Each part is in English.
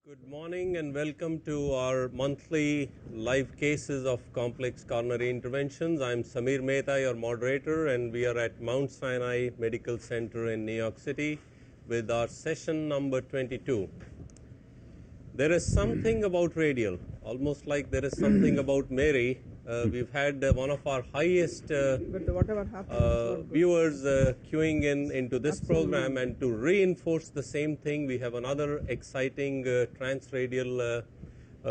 Good morning and welcome to our monthly live cases of complex coronary interventions. I'm Samir Mehta, your moderator, and we are at Mount Sinai Medical Center in New York City with our session number 22. There is something about Radial, almost like there is something about Mary. We've had one of our highest viewers queuing into this program, and to reinforce the same thing, we have another exciting transradial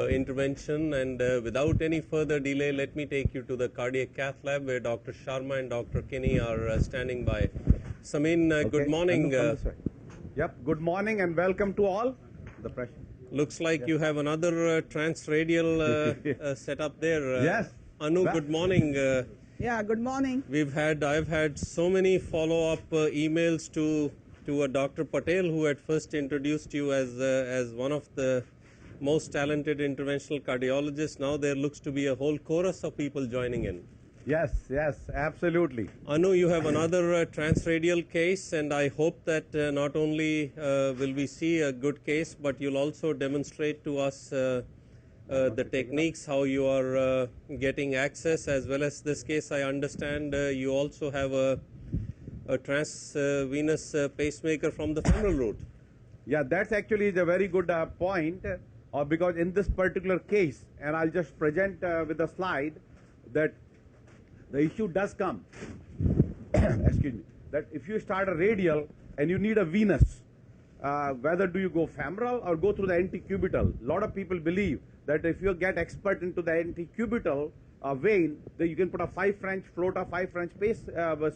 intervention. And without any further delay, let me take you to the cardiac cath lab where Dr. Sharma and Dr. Kinney are standing by. Samin, okay. Good morning. Yep, good morning and welcome to all. The pressure. Looks like you have another transradial setup there. Yes. Anu, good morning. Yeah, good morning. I've had so many follow-up emails to Dr. Patel, who had first introduced you as one of the most talented interventional cardiologists. Now there looks to be a whole chorus of people joining in. Yes, absolutely. Anu, you have another transradial case, and I hope that not only will we see a good case, but you'll also demonstrate to us the techniques, how you are getting access, as well as this case. I understand you also have a transvenous pacemaker from the femoral root. Yeah, that's actually the very good point, because in this particular case, and I'll just present with a slide, that the issue does come, excuse me, that if you start a radial and you need a venous, whether do you go femoral or go through the antecubital. A lot of people believe that if you get expert into the antecubital vein, that you can put a 5 French float, a 5 French pace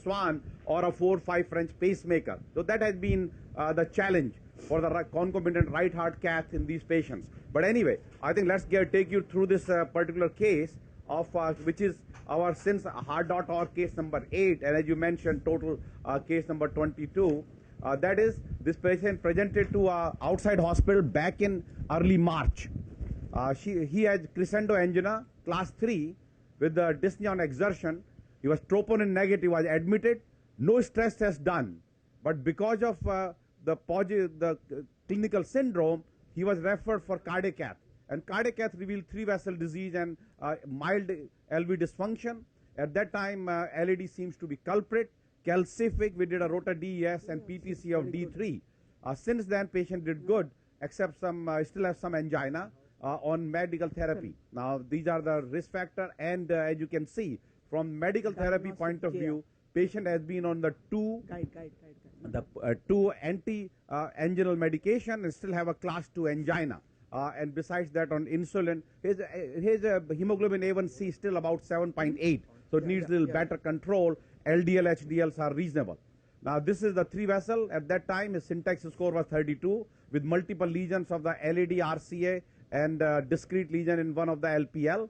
swan, or a 4-5 French pacemaker. So that has been the challenge for the concomitant right heart cath in these patients. But anyway, I think let's take you through this particular case of which is our since heart.org case number 8, and as you mentioned, total case number 22. That is, this patient presented to outside hospital back in early March. He had crescendo angina, class 3, with the dyspnea on exertion. He was troponin negative, was admitted, no stress test done. But because of the clinical syndrome, he was referred for cardiac cath. And cardiac cath revealed 3-vessel disease and mild LV dysfunction. At that time, LAD seems to be culprit. Calcific, we did a ROTA DES and PCI of D3. Since then, patient did good, except still has some angina on medical therapy. Now, these are the risk factor, and as you can see, from medical therapy point of view, patient has been on the two anti-anginal medication and still have a class 2 angina. And besides that, on insulin, his hemoglobin A1C is still about 7.8, so it needs a little better control. LDL, HDLs are reasonable. Now, this is the 3-vessel. At that time, his syntax score was 32 with multiple lesions of the LAD, RCA, and discrete lesion in one of the LPL.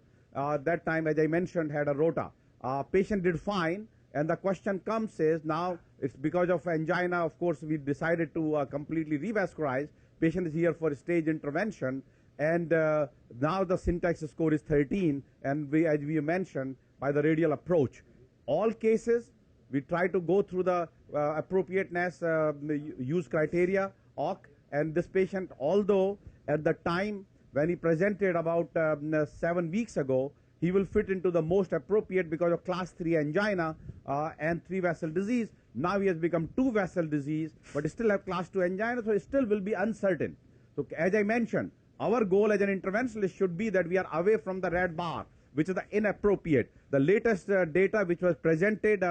That time, as I mentioned, had a ROTA. Patient did fine, and the question comes is, now it's because of angina. Of course, we decided to completely revascularize. Patient is here for stage intervention, and now the syntax score is 13, and as we mentioned, by the radial approach. All cases, we try to go through the appropriateness use criteria, OC, and this patient, although at the time when he presented about 7 weeks ago, he will fit into the most appropriate because of class 3 angina and 3-vessel disease. Now he has become 2-vessel disease, but still have class 2 angina, so it still will be uncertain. So as I mentioned, our goal as an interventionalist should be that we are away from the red bar, which is the inappropriate. The latest data which was presented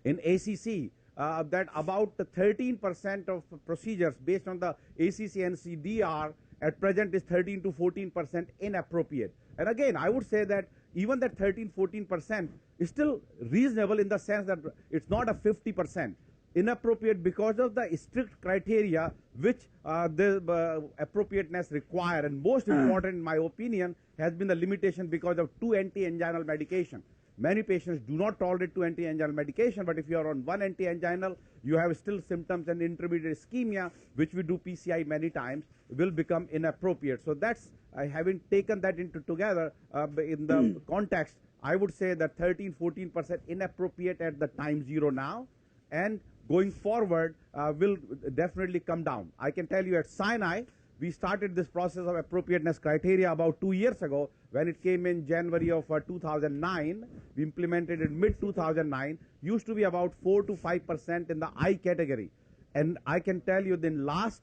in ACC, that about 13% of procedures based on the ACC NCDR at present is 13 to 14% inappropriate. And again, I would say that even that 13-14% is still reasonable in the sense that it's not a 50%. Inappropriate because of the strict criteria which the appropriateness require. And most important, in my opinion, has been the limitation because of 2 anti-anginal medication. Many patients do not tolerate 2 anti-anginal medication, but if you are on 1 anti-anginal, you have still symptoms and intermediate ischemia, which we do PCI many times, will become inappropriate. So that's, having taken that into together in the context, I would say that 13-14% inappropriate at the time 0 now, and going forward will definitely come down. I can tell you at Sinai, we started this process of appropriateness criteria about 2 years ago. When it came in January of 2009, we implemented it mid-2009, used to be about 4 to 5% in the I category. And I can tell you, in last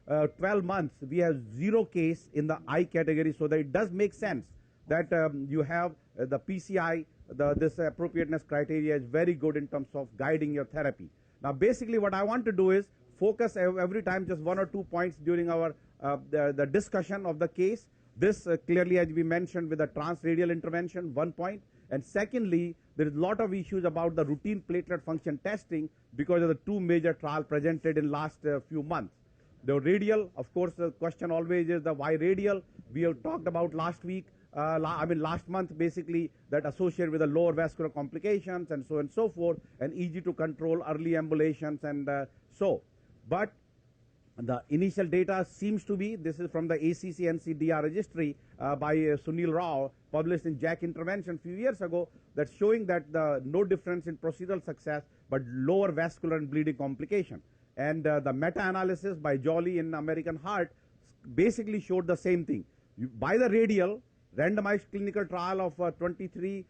12 months, we have 0 case in the I category, so that it does make sense that you have the PCI, this appropriateness criteria is very good in terms of guiding your therapy. Now, basically, what I want to do is focus every time just 1 or 2 points during our the discussion of the case. This clearly, as we mentioned, with the transradial intervention, 1 point. And secondly, there is a lot of issues about the routine platelet function testing because of the 2 major trials presented in last few months. The radial, of course, the question always is the why radial. We have talked about last week, last month, basically, that associated with the lower vascular complications and so forth, and easy to control early ambulations and so. But the initial data seems to be, this is from the ACC NCDR registry by Sunil Rao, published in JACC Intervention a few years ago, that's showing that no difference in procedural success, but lower vascular and bleeding complication. And the meta-analysis by Jolly in American Heart basically showed the same thing. By the radial, randomized clinical trial of 23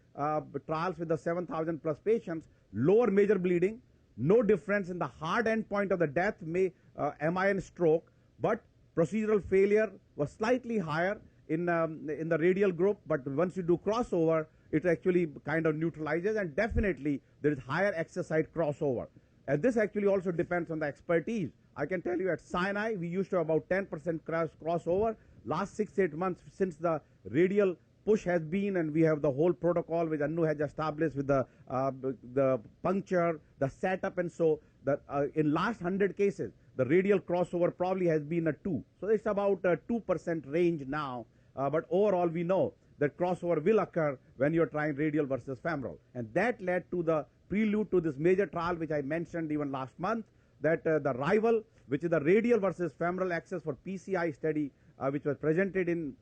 trials with the 7,000 plus patients, lower major bleeding, no difference in the hard endpoint of the death, MI and stroke, but procedural failure was slightly higher in the radial group, but once you do crossover, it actually kind of neutralizes, and definitely there is higher access site crossover. And this actually also depends on the expertise. I can tell you at Sinai, we used to have about 10% crossover. Last 6-8 months since the radial push has been, and we have the whole protocol which Anu has established with the puncture, the setup, and so that in last 100 cases, the radial crossover probably has been a 2. So it's about a 2% range now. But overall, we know that crossover will occur when you're trying radial versus femoral. And that led to the prelude to this major trial, which I mentioned even last month, that the rival, which is the radial versus femoral access for PCI study, which was presented in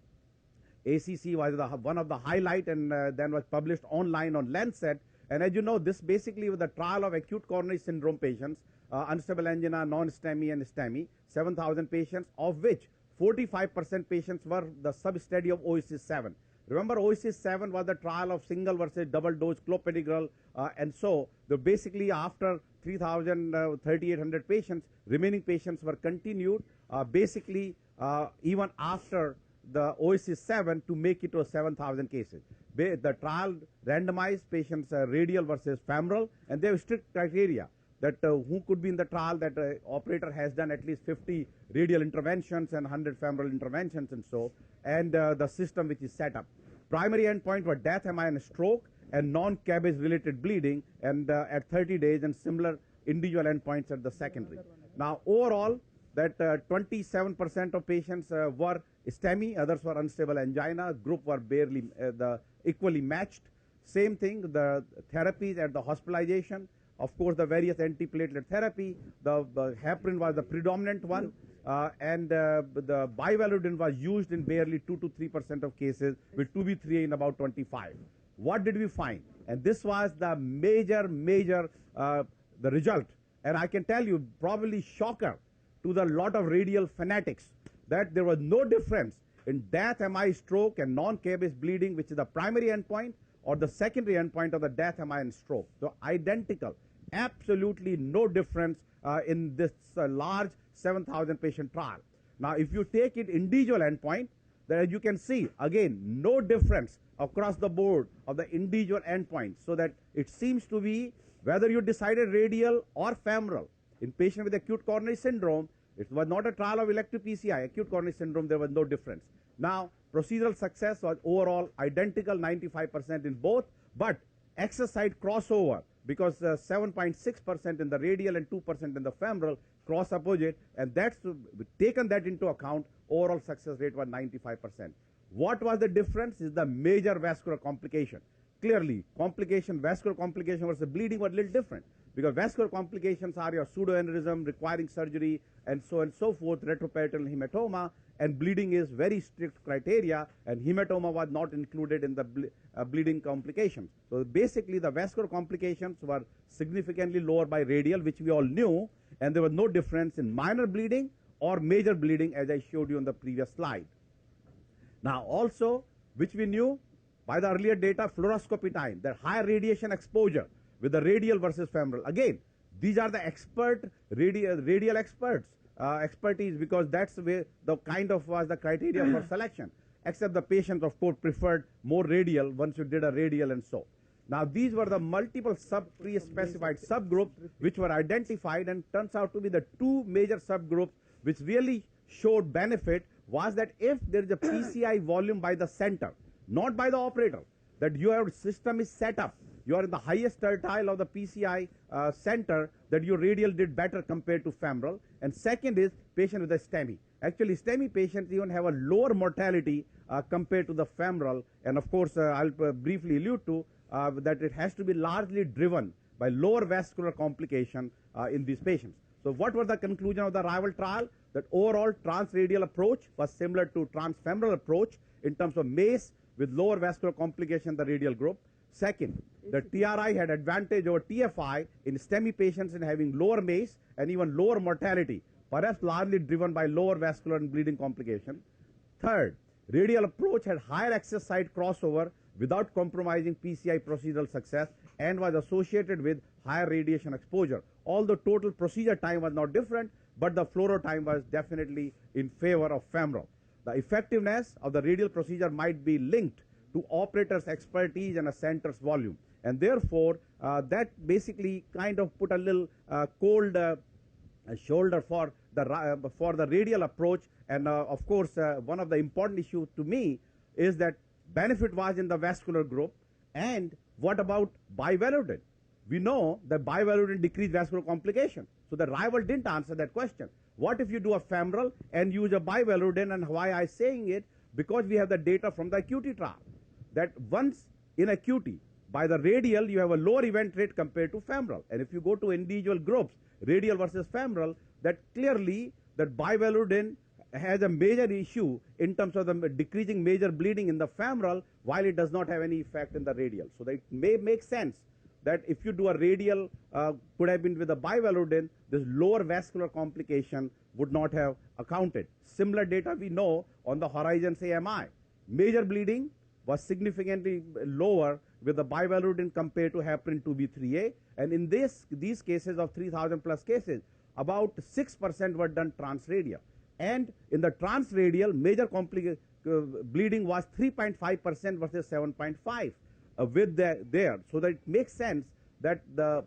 ACC, was one of the highlight, and then was published online on Lancet. And as you know, this basically was the trial of acute coronary syndrome patients, unstable angina, non-STEMI and STEMI, 7,000 patients, of which 45% patients were the sub-study of OASIS-7. Remember, OASIS-7 was the trial of single versus double dose clopidogrel, and so basically after 3,800 patients, remaining patients were continued basically even after the OASIS-7 to make it to 7,000 cases. The trial randomized patients radial versus femoral, and they have strict criteria that who could be in the trial, that operator has done at least 50 radial interventions and 100 femoral interventions and so, and the system which is set up. Primary endpoint were death, MI and stroke, and non-cabbage related bleeding, and at 30 days, and similar individual endpoints at the secondary. Now overall, that 27% of patients were STEMI, others were unstable angina, group were barely equally matched. Same thing, the therapies at the hospitalization, of course the various antiplatelet therapy, the heparin was the predominant one, and the bivalirudin was used in barely 2 to 3% of cases, with 2B3A in about 25. What did we find? And this was the major the result, and I can tell you, probably shocker to the lot of radial fanatics, that there was no difference in death, MI, stroke, and non-cabbage bleeding, which is the primary endpoint, or the secondary endpoint of the death, MI, and stroke. So identical, absolutely no difference in this large 7,000 patient trial. Now, if you take it individual endpoint, then you can see, again, no difference across the board of the individual endpoints, so that it seems to be whether you decided radial or femoral. In patient with acute coronary syndrome, it was not a trial of elective PCI. Acute coronary syndrome, there was no difference. Now, procedural success was overall identical, 95% in both, but access site crossover, because 7.6% in the radial and 2% in the femoral cross opposite, and that's taken that into account, overall success rate was 95%. What was the difference is the major vascular complication. Clearly, vascular complication versus bleeding was a little different, because vascular complications are your pseudoaneurysm requiring surgery and so forth, retroperitoneal hematoma, and bleeding is very strict criteria, and hematoma was not included in the bleeding complications. So basically, the vascular complications were significantly lower by radial, which we all knew, and there was no difference in minor bleeding or major bleeding, as I showed you on the previous slide. Now also, which we knew by the earlier data, fluoroscopy time, that higher radiation exposure with the radial versus femoral. Again, these are the expert radial experts expertise, because that's where the kind of was the criteria for selection, except the patients of course preferred more radial once you did a radial and so. Now these were the multiple pre-specified subgroups which were identified, and turns out to be the two major subgroups which really showed benefit was that if there is a PCI volume by the center, not by the operator, that your system is set up, you are in the highest tertile of the PCI center, that your radial did better compared to femoral. And second is patient with a STEMI. Actually, STEMI patients even have a lower mortality compared to the femoral. And of course, I'll briefly allude to that it has to be largely driven by lower vascular complication in these patients. So what was the conclusion of the rival trial? That overall transradial approach was similar to transfemoral approach in terms of MACE with lower vascular complication, the radial group. Second, the TRI had advantage over TFI in STEMI patients in having lower MACE and even lower mortality, perhaps largely driven by lower vascular and bleeding complication. Third, radial approach had higher access site crossover without compromising PCI procedural success and was associated with higher radiation exposure. Although total procedure time was not different, but the fluoro time was definitely in favor of femoral. The effectiveness of the radial procedure might be linked to operator's expertise and a center's volume. And therefore, that basically kind of put a little cold shoulder for the radial approach. And of course, one of the important issues to me is that benefit was in the vascular group. And what about bivalvular? We know that bivalvular decreased vascular complication. So the rival didn't answer that question. What if you do a femoral and use a bivalvular? And why I'm saying it? Because we have the data from the acuity trial, that once in acuity, by the radial, you have a lower event rate compared to femoral. And if you go to individual groups, radial versus femoral, that clearly that bivalvular has a major issue in terms of the decreasing major bleeding in the femoral, while it does not have any effect in the radial. So that it may make sense that if you do a radial, could have been with a bivalvular, this lower vascular complication would not have accounted. Similar data we know on the Horizons AMI. Major bleeding was significantly lower with the bivalvular compared to heparin 2B3A. And in these cases of 3,000 plus cases, about 6% were done transradial. And in the transradial, major bleeding was 3.5% versus 7.5 with there. So that it makes sense that the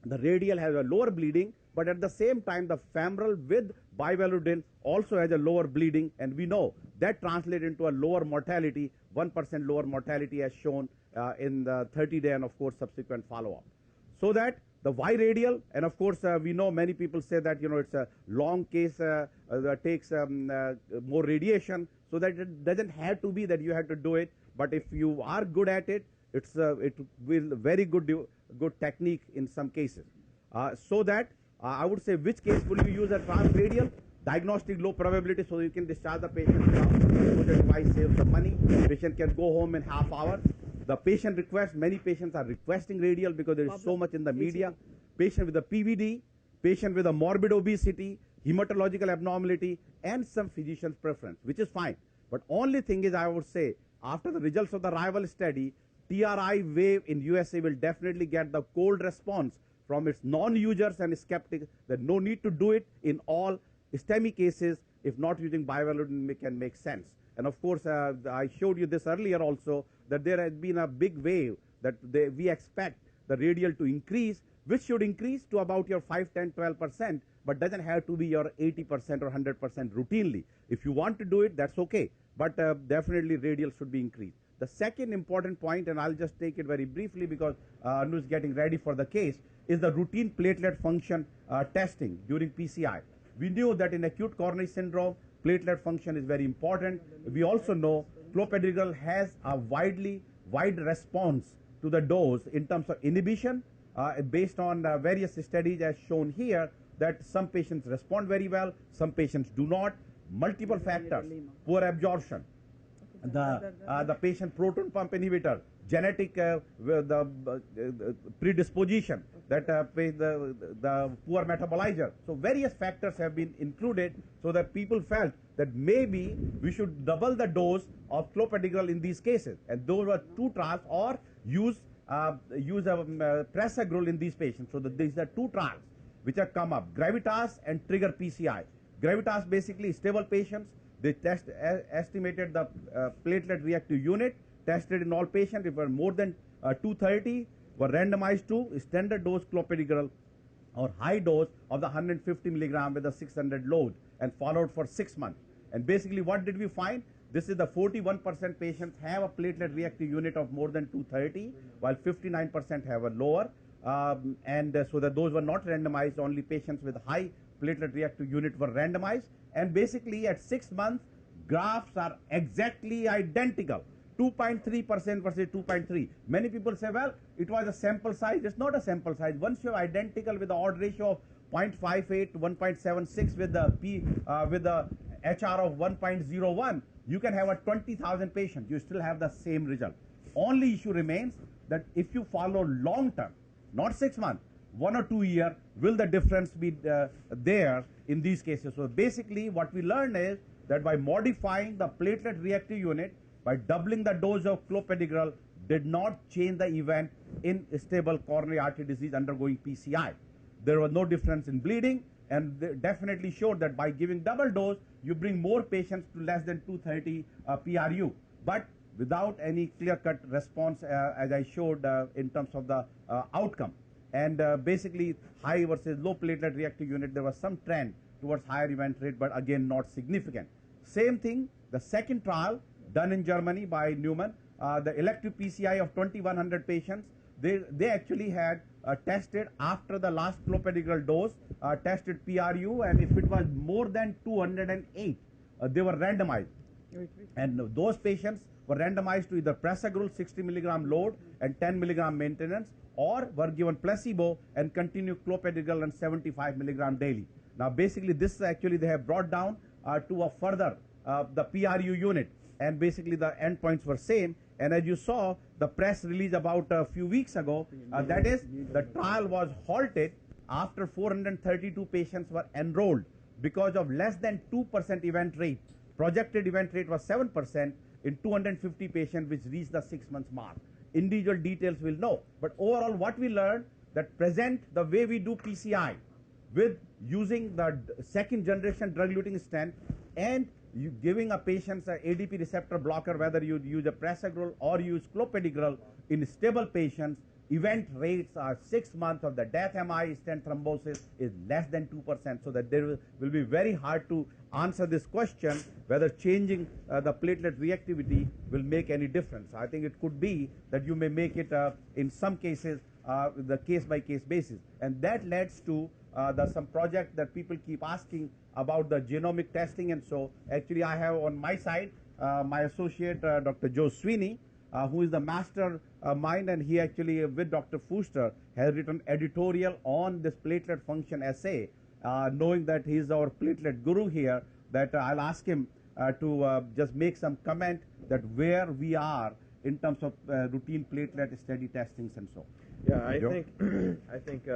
radial has a lower bleeding, but at the same time, the femoral with bivalvular also has a lower bleeding, and we know that translates into a lower mortality, 1% lower mortality as shown in the 30-day and of course subsequent follow-up. So that the Y radial, and of course we know many people say that it's a long case that takes more radiation, so that it doesn't have to be that you have to do it, but if you are good at it, it will very good technique in some cases. So that I would say, which case will you use a transradial? Diagnostic low probability, so you can discharge the patient now, so the device saves the money. Patient can go home in half hour. The patient request, many patients are requesting radial because there is so much in the media. Patient with a PVD, patient with a morbid obesity, hematological abnormality, and some physician's preference, which is fine. But only thing is, I would say, after the results of the rival study, TRI wave in USA will definitely get the cold response from its non-users and skeptics that no need to do it in all STEMI cases. If not using bivalvular can make sense. And of course, I showed you this earlier also, that there has been a big wave that we expect the radial to increase, which should increase to about your 5, 10, 12%, but doesn't have to be your 80% or 100% routinely. If you want to do it, that's okay, but definitely radial should be increased. The second important point, and I'll just take it very briefly because Anu is getting ready for the case, is the routine platelet function testing during PCI. We knew that in acute coronary syndrome, platelet function is very important. We also know clopidogrel has a wide response to the dose in terms of inhibition based on various studies as shown here, that some patients respond very well, some patients do not. Multiple factors, poor absorption, the patient proton pump inhibitor, genetic predisposition that the poor metabolizer. So various factors have been included so that people felt that maybe we should double the dose of clopidogrel in these cases. And those were two trials, or use a prasugrel in these patients. So these are two trials which have come up, Gravitas and Trigger PCI. Gravitas basically stable patients. They estimated the platelet reactive unit, tested in all patients. If were more than 230, were randomized to standard dose clopidogrel or high dose of the 150 milligram with a 600 load, and followed for 6 months. And basically what did we find? This is the 41% patients have a platelet reactive unit of more than 230, while 59% have a lower. So that those were not randomized, only patients with high platelet reactive unit were randomized. And basically at 6 months, graphs are exactly identical. 2.3% versus 2.3. Many people say, well, it was a sample size. It's not a sample size. Once you have identical with the odd ratio of 0.58 to 1.76 with the HR of 1.01, you can have a 20,000 patients. You still have the same result. Only issue remains that if you follow long term, not 6 months, 1 or 2 years, will the difference be there in these cases? So basically what we learned is that by modifying the platelet reactive unit, by doubling the dose of clopidogrel, did not change the event in stable coronary artery disease undergoing PCI. There was no difference in bleeding, and they definitely showed that by giving double dose, you bring more patients to less than 230 PRU, but without any clear-cut response, as I showed in terms of the outcome. And basically, high versus low platelet reactive unit, there was some trend towards higher event rate, but again, not significant. Same thing, the second trial done in Germany by Newman, the elective PCI of 2,100 patients, they actually had tested after the last clopidogrel dose, tested PRU, and if it was more than 208, they were randomized. And those patients were randomized to either prasugrel 60 milligram load and 10 milligram maintenance, or were given placebo and continued clopidogrel and 75 milligram daily. Now basically this actually they have brought down to a further the PRU unit, and basically the endpoints were same. And as you saw the press release about a few weeks ago, that is, the trial was halted after 432 patients were enrolled because of less than 2% event rate. Projected event rate was 7% in 250 patients, which reached the 6 months mark. Individual details will know, but overall what we learned, that present the way we do PCI with using the second generation drug-eluting stent and you giving a patient an ADP receptor blocker, whether you use a prasugrel or use clopidogrel in stable patients, event rates are 6 months of the death MI stent thrombosis is less than 2%, so that there will be very hard to answer this question whether changing the platelet reactivity will make any difference. I think it could be that you may make it in some cases the case-by-case basis, and that leads to some project that people keep asking about the genomic testing. And so actually I have on my side my associate Dr. Joe Sweeney, who is the master mind, and he actually with Dr. Fuster has written editorial on this platelet function assay, knowing that he is our platelet guru here, that I'll ask him to just make some comment that where we are in terms of routine platelet steady testings and so. Yeah, I think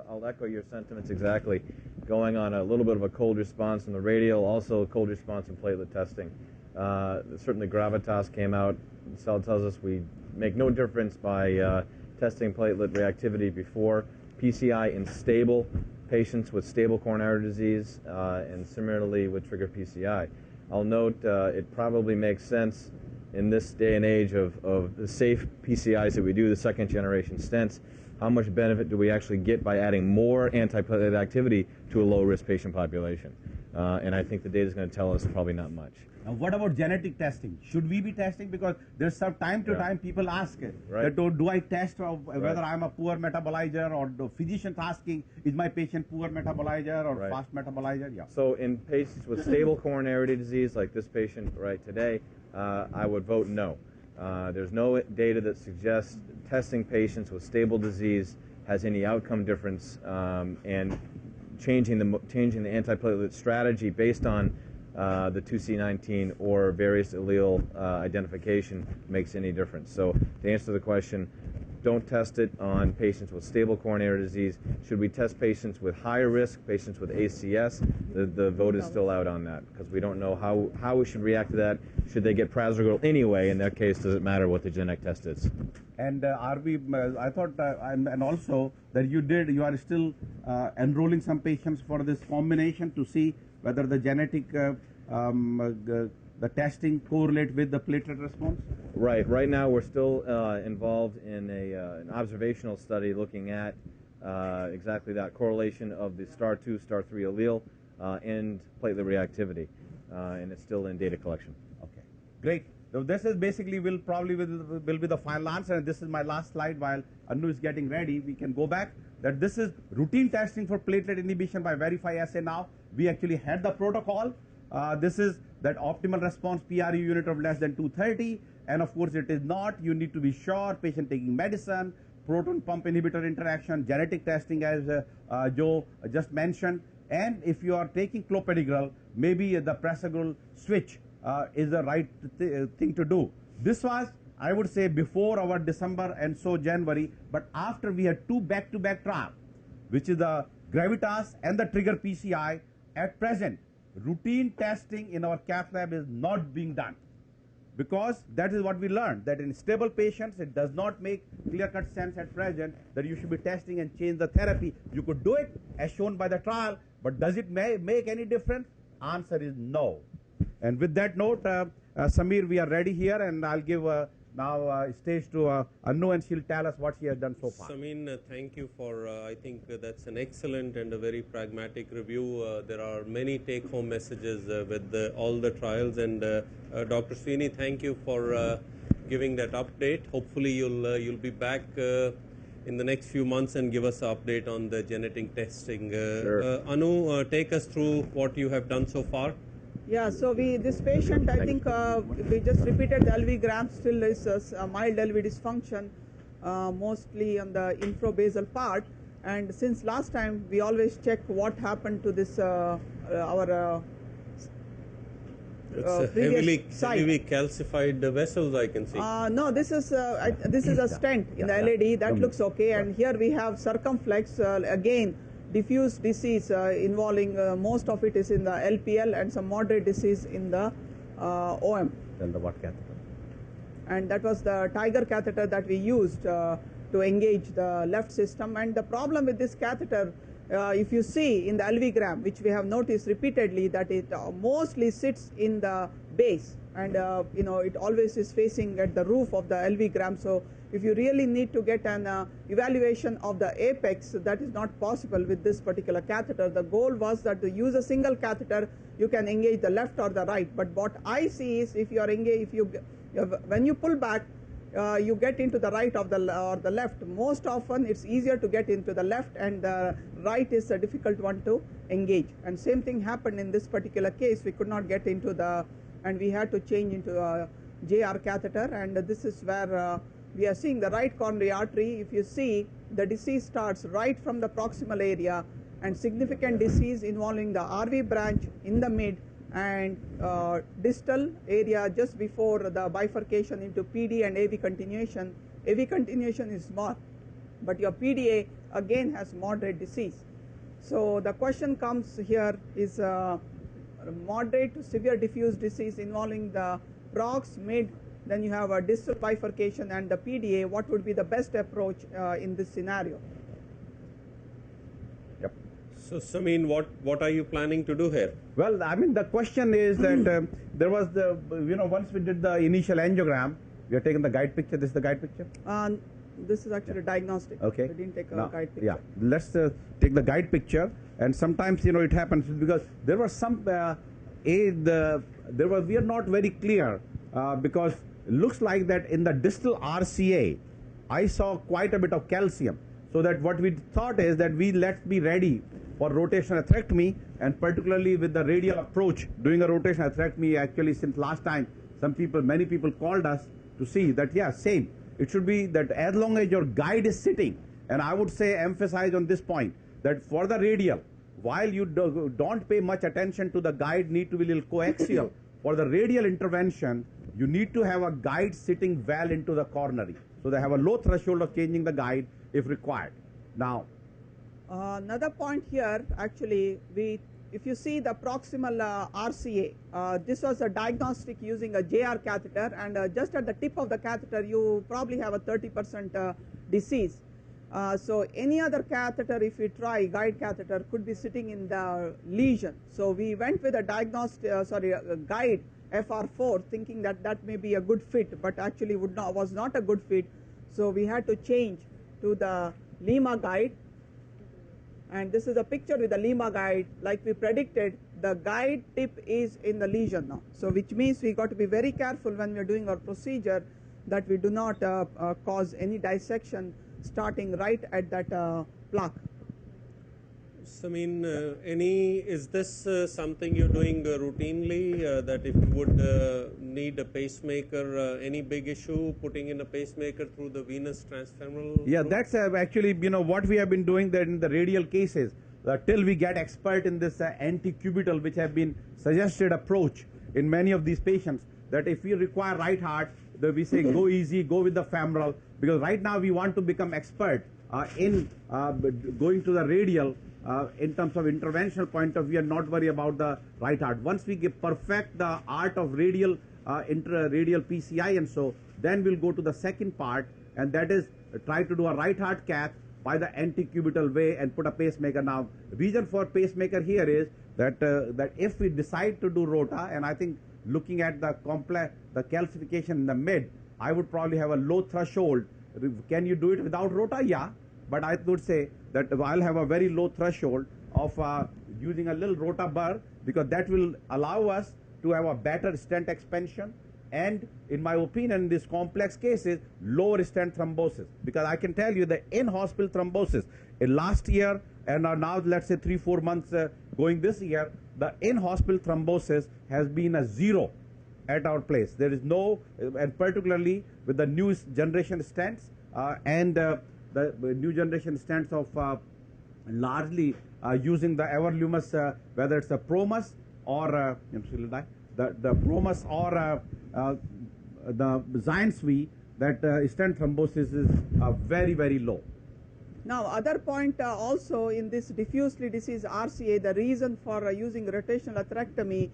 I'll echo your sentiments exactly. Going on a little bit of a cold response in the radial, also a cold response in platelet testing. Certainly Gravitas came out, Cell tells us we make no difference by testing platelet reactivity before PCI in stable patients with stable coronary disease, and similarly with trigger PCI. I'll note it probably makes sense in this day and age of the safe PCIs that we do, the second generation stents. How much benefit do we actually get by adding more antiplatelet activity to a low-risk patient population? And I think the data is going to tell us probably not much. Now, what about genetic testing? Should we be testing? Because there's some time to time people ask that do I test whether I'm a poor metabolizer, or the physicians asking, is my patient poor metabolizer or fast metabolizer? Yeah. So in patients with stable coronary disease like this patient right today, I would vote no. There's no data that suggests testing patients with stable disease has any outcome difference, and changing the antiplatelet strategy based on the 2C19 or various allele identification makes any difference. So to answer the question, don't test it on patients with stable coronary disease. Should we test patients with higher risk, patients with ACS? The vote is still out on that because we don't know how we should react to that. Should they get prasugrel anyway? In that case, does it matter what the genetic test is? And are we, I thought, and also that you are still enrolling some patients for this combination to see whether the genetic, the testing correlate with the platelet response? Right. Right now, we're still involved in an observational study looking at exactly that correlation of the STAR2, STAR3 allele and platelet reactivity, and it's still in data collection. Okay, great. So this is basically will be the final answer, and this is my last slide. While Anu is getting ready, we can go back. That this is routine testing for platelet inhibition by Verify assay. Now we actually had the protocol. This is that optimal response PRU unit of less than 230, and of course it is not. You need to be sure patient taking medicine, proton pump inhibitor interaction, genetic testing as Joe just mentioned, and if you are taking clopidogrel, maybe the prasugrel switch is the right thing to do. This was, I would say, before our December and so January, but after we had two back-to-back trials, which is the Gravitas and the Trigger PCI. At present, routine testing in our cath lab is not being done, because that is what we learned, that in stable patients it does not make clear-cut sense at present that you should be testing and change the therapy. You could do it as shown by the trial, but does it make any difference? Answer is no. And with that note, Samir, we are ready here, and I'll give now stage to Anu, and she'll tell us what she has done so far. Samin, thank you for, I think that's an excellent and a very pragmatic review. There are many take-home messages with all the trials, and Dr. Sweeney, thank you for giving that update. Hopefully you'll be back in the next few months and give us an update on the genetic testing. Sure. Anu, take us through what you have done so far. Yeah, so this patient, I think we just repeated the LV gram, still is a mild LV dysfunction, mostly on the infrabasal part. And since last time, we always check what happened to this, our It's heavily calcified vessels, I can see. No, this is a stent in the LAD, that looks okay. And here we have circumflex, again, diffuse disease involving most of it is in the LPL and some moderate disease in the OM. Then the what catheter? And that was the Tiger catheter that we used to engage the left system. And the problem with this catheter, if you see in the LV gram, which we have noticed repeatedly, that it mostly sits in the base, and it always is facing at the roof of the LV gram. So if you really need to get an evaluation of the apex, that is not possible with this particular catheter. The goal was that to use a single catheter, you can engage the left or the right. But what I see is if you are engaged, when you pull back, you get into the right of or the left. Most often it's easier to get into the left, and the right is a difficult one to engage. And same thing happened in this particular case. We could not get into and we had to change into a JR catheter, and this is where we are seeing the right coronary artery. If you see, the disease starts right from the proximal area, and significant disease involving the RV branch in the mid, and distal area just before the bifurcation into PD and AV continuation. AV continuation is small, but your PDA again has moderate disease. So the question comes here is moderate to severe diffuse disease involving the prox, mid, then you have a distal bifurcation and the PDA. What would be the best approach in this scenario? Yep. So, Samin, what are you planning to do here? Well, I mean, the question is that there was once we did the initial angiogram, we are taking the guide picture. This is the guide picture? This is actually diagnostic. Okay. We didn't take a guide picture. Yeah, let's take the guide picture. And sometimes, it happens because there was some, we are not very clear because it looks like that in the distal RCA, I saw quite a bit of calcium. So that what we thought is that let's be ready for rotational atherectomy, and particularly with the radial approach, doing a rotational atherectomy. Actually, since last time, many people called us to see that, yeah, same. It should be that as long as your guide is sitting, and I would say emphasize on this point, that for the radial, while you don't pay much attention to the guide need to be a little coaxial, for the radial intervention, you need to have a guide sitting well into the coronary. So they have a low threshold of changing the guide if required. Now, another point here, actually, if you see the proximal RCA, this was a diagnostic using a JR catheter, and just at the tip of the catheter, you probably have a 30% disease. So any other catheter, if we try, guide catheter, could be sitting in the lesion. So we went with a guide FR4, thinking that that may be a good fit, but actually was not a good fit. So we had to change to the Lima guide. And this is a picture with the Lima guide. Like we predicted, the guide tip is in the lesion now. So which means we got to be very careful when we are doing our procedure that we do not cause any dissection starting right at that plaque. So, I mean, is this something you're doing routinely, that if you would need a pacemaker, any big issue putting in a pacemaker through the venous transfemoral? Yeah, that's actually, what we have been doing that in the radial cases, till we get expert in this anti-cubital, which have been suggested approach in many of these patients, that if we require right heart, we say go easy, go with the femoral, because right now we want to become expert in going to the radial in terms of interventional point of view and not worry about the right heart. Once we perfect the art of radial radial PCI and so, then we'll go to the second part, and that is try to do a right heart cath by the anticubital way and put a pacemaker. Now, reason for pacemaker here is that that if we decide to do ROTA, and I think looking at the calcification in the mid, I would probably have a low threshold. Can you do it without ROTA? Yeah, but I would say that I'll have a very low threshold of using a little ROTA burr, because that will allow us to have a better stent expansion, and in my opinion, in these complex cases, lower stent thrombosis. Because I can tell you the in-hospital thrombosis in last year and now let's say 3-4 months going this year, the in-hospital thrombosis has been a zero at our place. There is no, and particularly with the new generation stents and the new generation stents of largely using the Everlumus, whether it's a Promus or the Promus or the Zionsvi, that stent thrombosis is very, very low. Now, other point also in this diffusely diseased RCA, the reason for using rotational atherectomy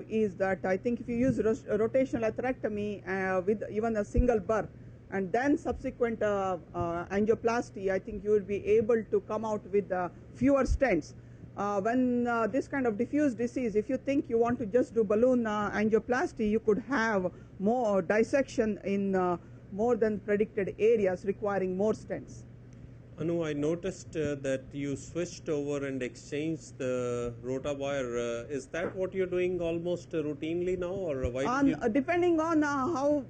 is that I think if you use rotational atherectomy with even a single burr and then subsequent angioplasty, I think you will be able to come out with fewer stents. When this kind of diffuse disease, if you think you want to just do balloon angioplasty, you could have more dissection in more than predicted areas requiring more stents. Anu, I noticed that you switched over and exchanged the ROTA wire. Is that what you're doing almost routinely now, or why? Depending on how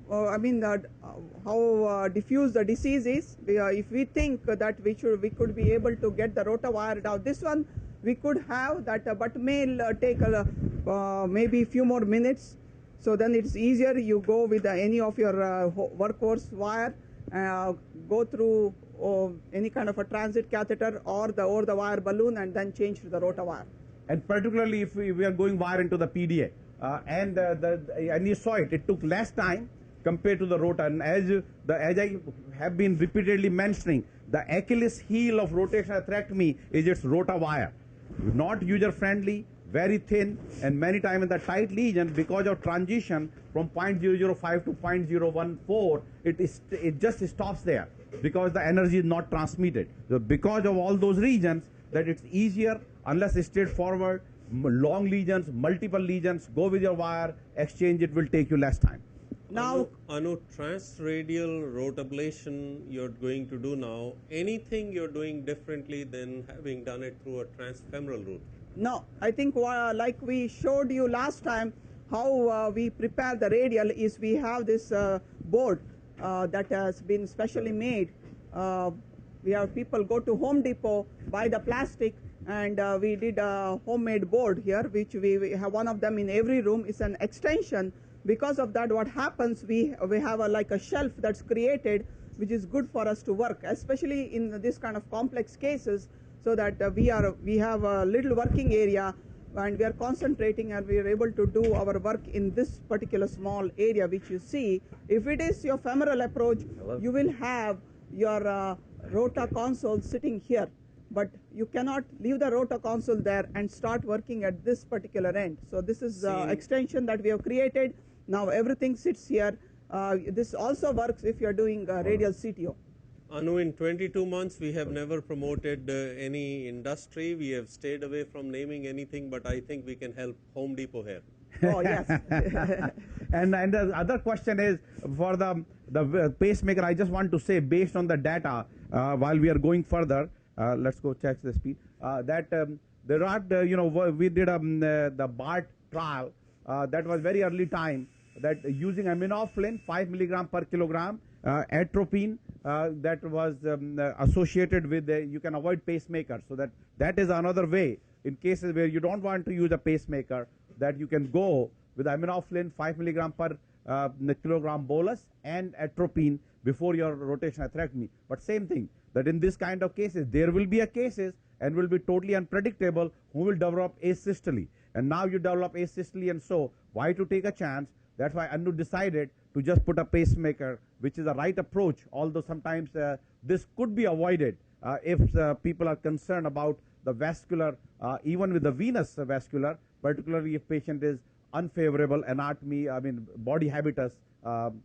how diffuse the disease is, if we think that we could be able to get the ROTA wire out, this one we could have that, but may take maybe a few more minutes. So then it's easier. You go with any of your workhorse wire, go through any kind of a transit catheter or the wire balloon, and then change to the ROTA wire. And particularly if we are going wire into the PDA, and you saw it, it took less time compared to the ROTA. And as I have been repeatedly mentioning, the Achilles heel of rotational atherectomy is its ROTA wire. Not user friendly, very thin, and many times in the tight lesion, because of transition from 0.005 to 0.014, it just stops there because the energy is not transmitted. So because of all those regions, that it's easier, unless it's straightforward, long lesions, multiple lesions, go with your wire, exchange, it will take you less time. Now, Anu, transradial rotablation you're going to do now, anything you're doing differently than having done it through a transfemoral route? No, I think like we showed you last time, how we prepare the radial is we have this board that has been specially made. We have people go to Home Depot, buy the plastic, and we did a homemade board here, which we have one of them in every room. It's an extension. Because of that, what happens, we have like a shelf that's created, which is good for us to work, especially in this kind of complex cases so that we have a little working area, and we are concentrating, and we are able to do our work in this particular small area which you see. If it is your femoral approach, you will have your rota console sitting here, but you cannot leave the rota console there and start working at this particular end. So this is the extension that we have created. Now everything sits here. This also works if you are doing radial CTO. Anu, in 22 months, we have never promoted any industry. We have stayed away from naming anything, but I think we can help Home Depot here. Oh, yes. And the other question is, for the pacemaker, I just want to say, based on the data, while we are going further, let's go check the speed, that there are, we did the BART trial, that was very early time, that using aminophylline 5 milligram per kilogram, atropine, that was associated with you can avoid pacemaker. So that is another way, in cases where you don't want to use a pacemaker, that you can go with aminophylline 5 milligram per kilogram bolus and atropine before your rotation atherectomy. But same thing, that in this kind of cases, there will be a cases and will be totally unpredictable who will develop asystole. And now you develop asystole, and so why to take a chance? That's why Anu decided to just put a pacemaker, which is the right approach, although sometimes this could be avoided if people are concerned about the vascular, even with the venous vascular, particularly if patient is unfavorable anatomy, body habitus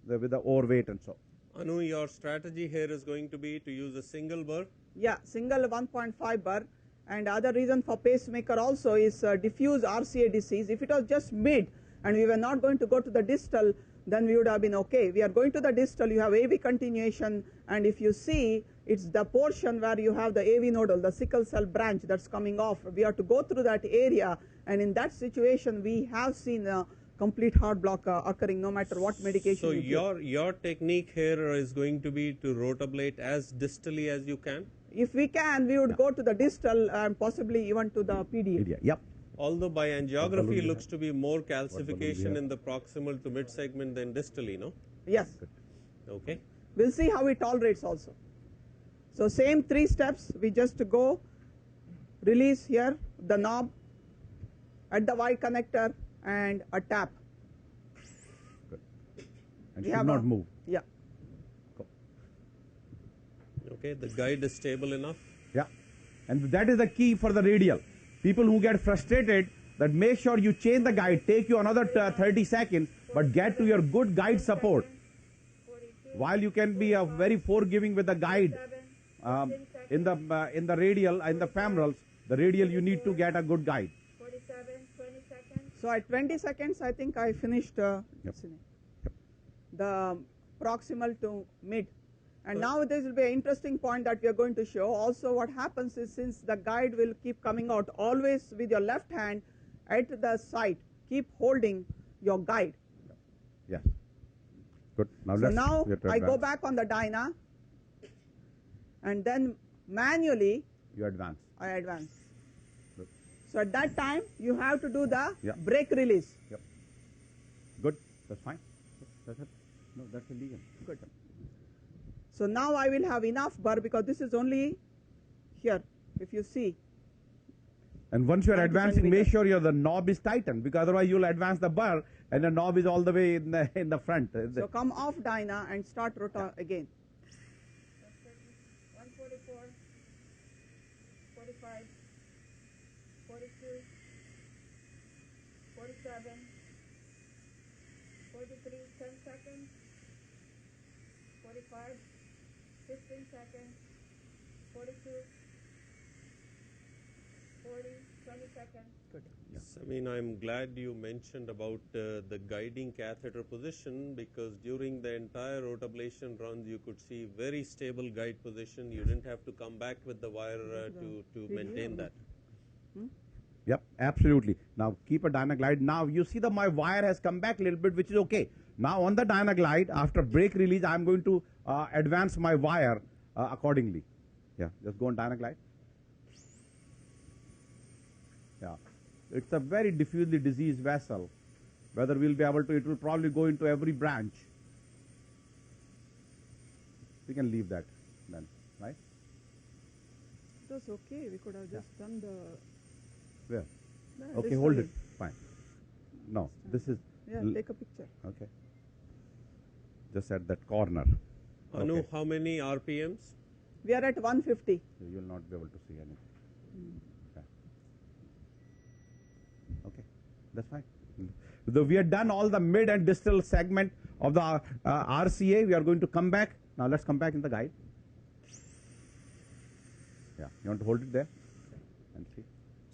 with the overweight and so. Anu, your strategy here is going to be to use a single burr? Yeah, single 1.5 burr. And other reason for pacemaker also is diffuse RCA disease. If it was just mid and we were not going to go to the distal, then we would have been okay. We are going to the distal, you have AV continuation, and if you see, it's the portion where you have the AV nodal, the sickle cell branch that's coming off. We have to go through that area, and in that situation, we have seen a complete heart block occurring no matter what medication So you your technique here is going to be to rotablate as distally as you can? If we can, we would go to the distal and possibly even to the PDA. Yep. Although by angiography it looks to be more calcification in the proximal to mid segment than distally, no? Yes. Okay. We'll see how it tolerates also. So same 3 steps, we just go, release here, the knob, at the Y connector, and a tap. Good. And should not move. Yeah. Cool. Okay, the guide is stable enough. Yeah. And that is the key for the radial. People who get frustrated, that make sure you change the guide, take you another 30 seconds, but get to your good guide support. While you can be very forgiving with the guide, in the radial, in the femorals, the radial you need to get a good guide. 47, 20 seconds. So at 20 seconds, I think I finished the proximal to mid. And now this will be an interesting point that we are going to show. Also what happens is, since the guide will keep coming out, always with your left hand at the site, keep holding your guide. Yes. Good. Now So now I go back on the dyna, and then manually you advance. I advance. Good. So at that time, you have to do the Yeah. brake release. Yep. Good. That's fine. That's it. No, that's illegal. Good. So now I will have enough burr, because this is only here, if you see. And once you are 90 advancing, make centimeters. sure the knob is tightened, because otherwise you will advance the burr and the knob is all the way in the front. So come off dyna and start rota again. 144, 45, 42, 47, 43, 10 seconds, 45, 15 seconds, 42, 40, 20 seconds. Good. I mean, I'm glad you mentioned about the guiding catheter position, because during the entire rotablation runs, you could see very stable guide position. You didn't have to come back with the wire to maintain that. Yep, absolutely. Now keep a Dynaglide. Now you see that my wire has come back a little bit, which is okay. Now on the Dynaglide, after brake release, I'm going to advance my wire accordingly. Yeah, just go on Dynaglide. Yeah, it's a very diffusely diseased vessel. Whether we'll be able to, it will probably go into every branch. We can leave that then, right? was okay. We could have just done the. Where? Yeah, Okay, this hold side. it. Fine. No, this is. Yeah, take a picture. Okay. Just at that corner. Anu, Okay. how many RPMs? We are at 150. You will not be able to see anything. Okay, that's fine. So we have done all the mid and distal segment of the RCA. We are going to come back. Now let's come back in the guide. Yeah, you want to hold it there and see?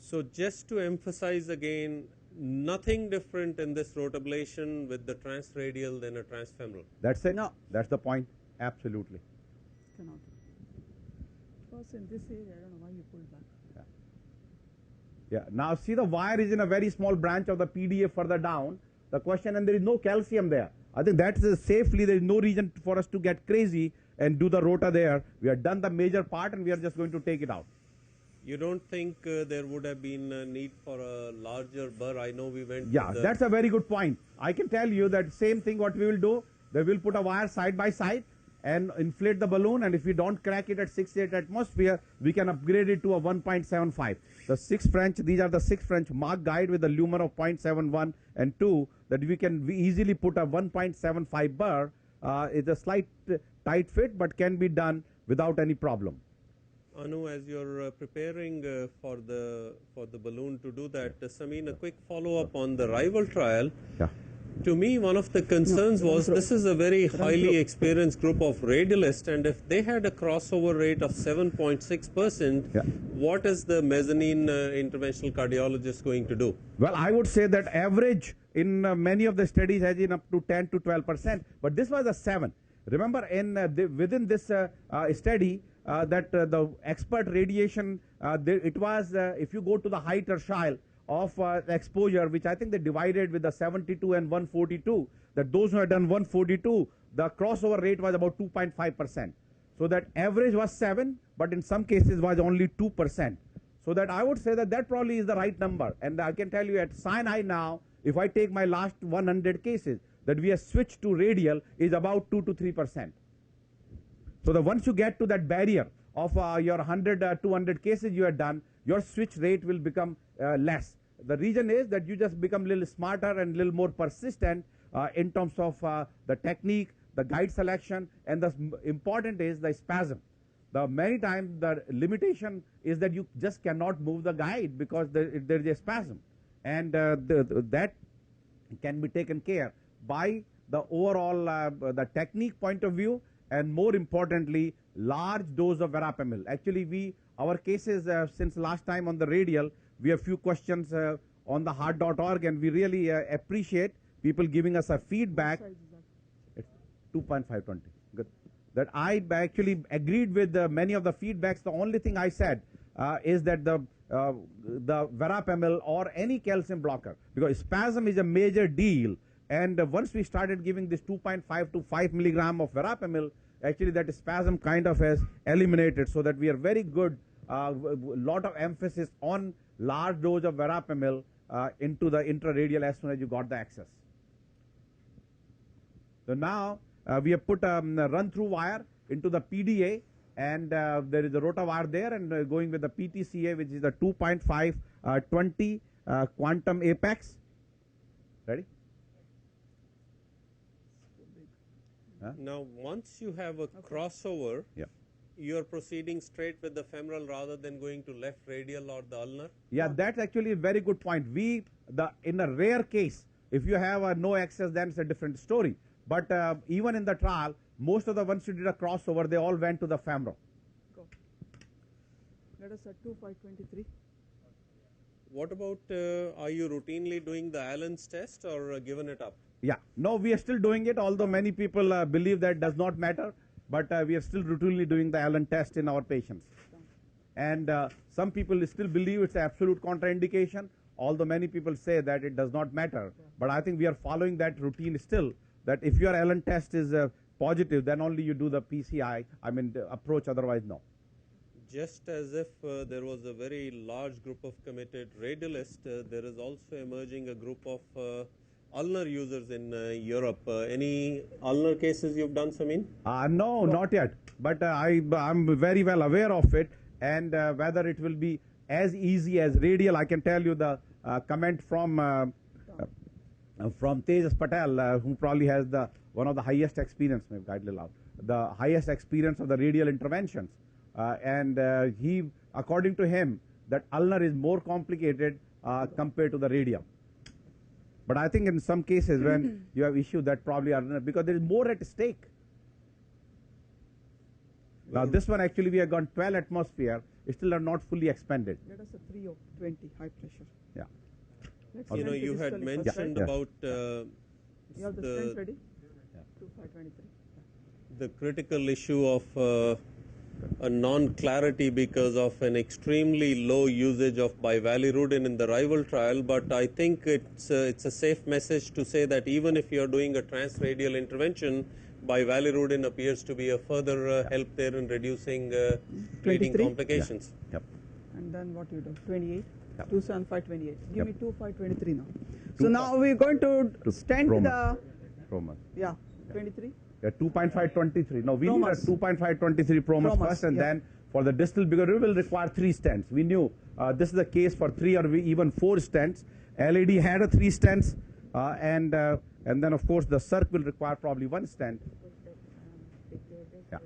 So just to emphasize again, nothing different in this rotablation with the transradial than a transfemoral. That's it? No. That's the point? Absolutely. Cannot. It was in this area. I don't know why you pulled back. Yeah. Now see, the wire is in a very small branch of the PDA further down. The question, and there is no calcium there. I think that is safely. There is no reason for us to get crazy and do the rota there. We have done the major part, and we are just going to take it out. You don't think there would have been a need for a larger burr? I know we went. Yeah, with the that's a very good point. I can tell you that same thing what we will do. They will put a wire side by side and inflate the balloon, and if we don't crack it at 6-8 atmosphere, we can upgrade it to a 1.75. The 6 French, these are the 6 French mark guide with a lumen of 0.71 and 2, that we can easily put a 1.75 burr. It's a slight tight fit, but can be done without any problem. Anu, as you're preparing for the balloon to do that, Samin, a quick follow-up on the rival trial. Yeah. To me, one of the concerns was this is a very highly experienced group of radialists, and if they had a crossover rate of 7.6%, Yeah. what is the mezzanine interventional cardiologist going to do? Well, I would say that average in many of the studies has been up to 10 to 12%, but this was a 7. Remember, in within this study, that the expert radiation, it was, if you go to the high tertile of exposure, which I think they divided with the 72 and 142, that those who had done 142, the crossover rate was about 2.5%. So that average was 7, but in some cases was only 2%. So that I would say that that probably is the right number. And I can tell you at Sinai now, if I take my last 100 cases, that we have switched to radial is about 2 to 3%. So that once you get to that barrier of your 100, 200 cases you have done, your switch rate will become less. The reason is that you just become a little smarter and a little more persistent in terms of the technique, the guide selection, and the important is the spasm. The many times the limitation is that you just cannot move the guide because there is a spasm, and that can be taken care by the overall the technique point of view, and more importantly, large dose of verapamil. Actually, our cases since last time on the radial, we have few questions on the heart.org, and we really appreciate people giving us a feedback. It's 2.520. Good. That I actually agreed with many of the feedbacks. The only thing I said is that the verapamil or any calcium blocker, because spasm is a major deal, and once we started giving this 2.5 to 5 milligram of verapamil, actually that spasm kind of has eliminated, so that we are very good. Lot of emphasis on large dose of verapamil into the intraradial as soon as you got the access. So now we have put a run-through wire into the PDA, and there is a rota wire there, and going with the PTCA, which is the 2.520 quantum apex. Ready? Huh? Now, once you have a crossover, Yeah. you are proceeding straight with the femoral rather than going to left radial or the ulnar? Yeah, that's actually a very good point. In a rare case, if you have no access, then it's a different story. But even in the trial, most of the ones who did a crossover, they all went to the femoral. Go. Let us at 2.523. What about, are you routinely doing the Allen's test or given it up? Yeah, no, we are still doing it, although many people believe that does not matter, but we are still routinely doing the Allen test in our patients. And some people still believe it's absolute contraindication, although many people say that it does not matter. But I think we are following that routine still, that if your Allen test is positive, then only you do the PCI, the approach, otherwise no. Just as if there was a very large group of committed radialists, there is also emerging a group of ulnar users in Europe. Any ulnar cases you've done, Samin? No, not yet. But I'm very well aware of it. and whether it will be as easy as radial. I can tell you the comment from Tejas Patel, who probably has one of the highest experience, maybe guide little out, the highest experience of the radial interventions, and he, according to him, that ulnar is more complicated compared to the radial. But I think in some cases when you have issues that probably are, because there is more at stake. Now this one actually we have gone 12 atmosphere, still are not fully expanded. Let us a 320 high pressure. Yeah. Let's You know, send you it had distally first, mentioned right? about You have the stent ready? Yeah. 2523. the critical issue of a non-clarity because of an extremely low usage of bivalirudin in the rival trial, but I think it's a safe message to say that even if you are doing a transradial intervention, bivalirudin appears to be a further help there in reducing bleeding 23? complications. Yep. And then what you do? 28? Yep. 27528. Give Yep. me 2523 now. So now we're going to stent the, Promus. yeah, 23? Yeah, 2.523. No, we Promus. need a 2.523 promus Promus, first, and yeah. then for the distal, because we will require 3 stents. We knew this is the case for 3 or even 4 stents. LAD had a 3 stents, and then of course the circ will require probably 1 stent. Yeah.